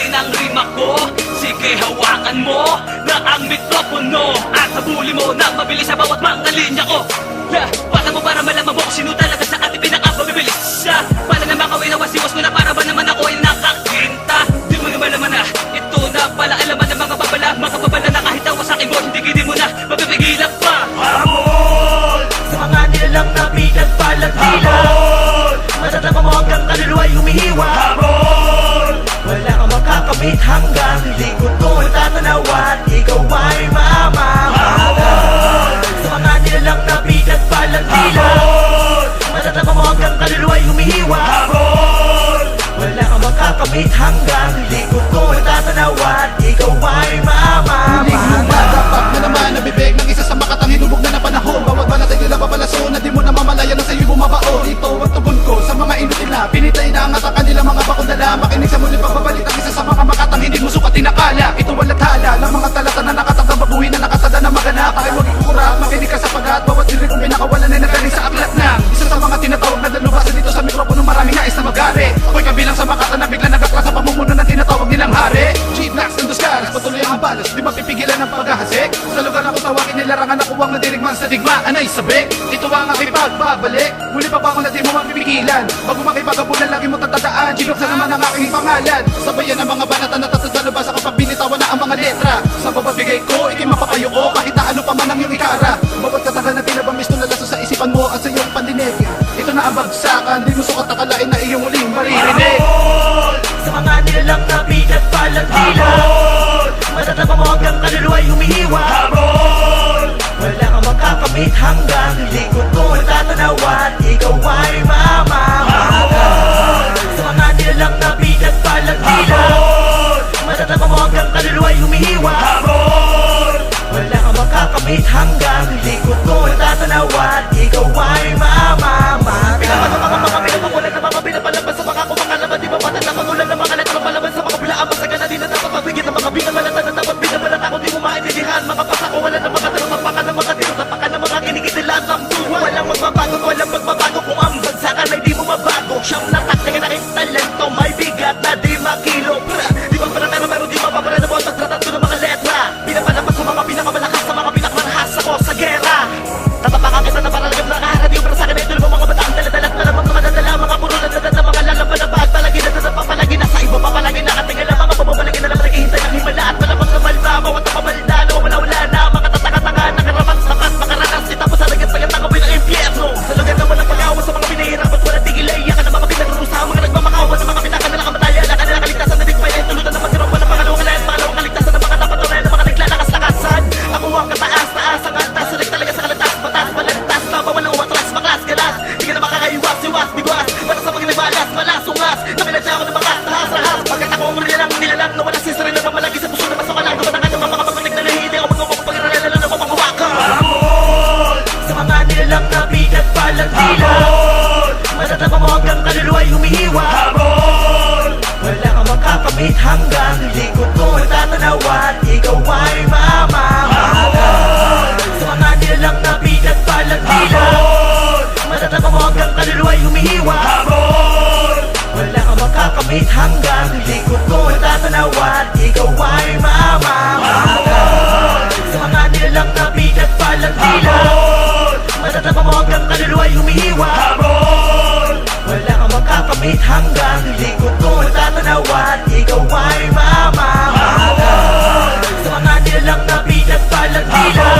Palabasin ang rima ko, sige hawakan mo na ang mikropono at habulin mo nang mabilis sa bawat mga linya ko. Bata mo para malaman mo sino talaga sa ating pinakapabibilis. Para naman kawin na wasiwas mo na para ba naman ako ay nakakinta. Di mo naman naman na ito na pala alaman ng mga babala na kahit tawa sa akin mo hindi gini mo na mapipigilan pa. Hamon sa mga nilalang na pinagpalag-dilag, matatama mo hanggang kaluluwa'y humihiwa. Hamon wala kang makakamit hanggang likod ko ay tatanawan, ikaw ay mamahagan. Sa mga nilalang na pinagpalag-dilag, matatama mo hanggang kaluluwa'y humihiwa. Hamon wala kang makakamit hanggang likod ko ay tatanawan, ikaw ay mamahagan. Dapat na naman nabibig ng isa sa makatang hinubog na na panahon. Bawat balat ay nila papalaso na di mo na mamalayan na sa'yo'y bumabao. Ito ang tugon ko sa mga inutil na pinitay na ang atakan nila mga bakundala. Makinig sa muli pagbabalik ang isa sa mga makatang hindi mo sukat tinakala. Ito ang lathala ng mga talata na nakatagdang babuhin na nakatada na maganap. Ay huwag ikukura at makinig ka sapagat bawat lirik kong pinakawalan ay nagaling sa aklat ng isa sa mga tinatawag na dalubasan dito sa mikropono. Maraming nais na mag-ari. Ako'y kabilang sa makata na bigla nagakla sa pamumuno ng tinatawag nilang hari. G-Blacks and the Scars, patuloy ang balas, di mapipigilan ang paghahasik. Sa lugar ako tawagin nilarangan ako ang nadirigman sa digmaan ay sabik. Ito ang aking pagbabalik, muli pa ba ako na di mo mapipigilan? Bago makipagabulan lagi mo tatandaan, ginuksan naman ang aking pangalan. Sabayan ang mga banata na tatadalubasa kapag binitawan na ang mga letra. Sa bababigay ko, ikin mapapayo ko, kahit na ano pa man ang iyong ikara. Bawat katagal na tinabang misto na laso sa isipan mo at sa iyong pandinig. Ito na ang bagsakan, di mo sukat akalain na iyong muling maririnig. Sa mga nilalang na pinagpalag-dilag, matatama mo hanggang kaluluwa'y humihiwa. Hamon wala kang makakamit hanggang likod ko ay tatanawan, ikaw ay mamahagan. Sa mga nilalang na pinagpalag-dilag, matatama mo hanggang kaluluwa'y humihiwa. Hamon wala kang makakamit hanggang likod ko ay tatanawan, ikaw ay mamahagan. Pinapalaman na mga pinapalabas sa mga kumakalaman, di ba patag na magulan na mga letra palaban sa mga bulaan. Masaga na din na dapat magbigit ng mga binabalatan na dapat binabalata ko, di mo maintindihan. Mga pasako, wala na mga tanong, magpaka na mga tiro, tapaka na mga kinikitilan ng buwan. Walang magbabago kung ang bagsakan ay di mo mabago. Siyang natak na aking talento, may bigat na di makilo. Di ba para pero di mapapara na mo ang pagtratanto ng mga letra. Pinapalabas sa mga pinakamalakas, sa mga pinakamarahas ako sa gera. Tatapakan kita na paralagam na kaharap yung para sa akin ay tulong mga bataang daladalat na lamang madadala. Mga puro na dadada, mga lalabalabag, palagi na papalagi na sa iba, papalagi nakatingala. Mga pababalagi na naman naghihintay ang himala at malamang kamalba. Bawat nakamalda na wala na, mga tatanga-tanga, nakaraman sapat, makaranas. Itapos sa lagat pagkatangawin ang impyerno. Sa lugar na walang pag-awa sa mga pinahirap at walang tigil ay iyakan na mga pinagrurusa. Mga nagmamakawa sa mga pinaka na nakamataya. Na kanila kaligtasan na digpay ay tulutan na magkaroon pa ng pangalawang kalayan. Pangalawang kaligtasan ng mga napatuloy na mga naglalakas-lakasan. Ako ang kataas-taas, ang antas, sulit talaga sa kalatas, batas, balantas, bawal ang umatras, maklas, galas. Di ka na makakaiwas-iwas, bigwas, para sa pagnibalas, malasungas. Naminadya ako ng mga tahas-rahas. Pagkat ako ang nilalang na wala sisari na mamalagi sa puso na masokalang. Dumatangan ng mga pagpanig na nahihili ako magmamang pag-aralan na naman panghawakan. Hamon sa mga nilalang na pinagpalag-dilag, matatama mo hanggang kaluluwa'y humihiwa. Hamon wala kang makakamit hanggang likod ko ay tatanawan, ikaw ay mamahagan. Sa mga nilalang na pinagpalag-dilag, matatama mo hanggang kaluluwa'y humihiwa. Hamon wala kang makakamit hanggang likod ko ay tatanawan, ikaw ay mamahagan. Sa mga nilalang na pinagpalag-dilag, matatama mo hanggang kaluluwa'y humihiwa. Hamon wala kang makakamit hanggang likod ko ay tatanawan, ikaw ay mamahagan. Sa mga nilalang na pinagpalag-dilag,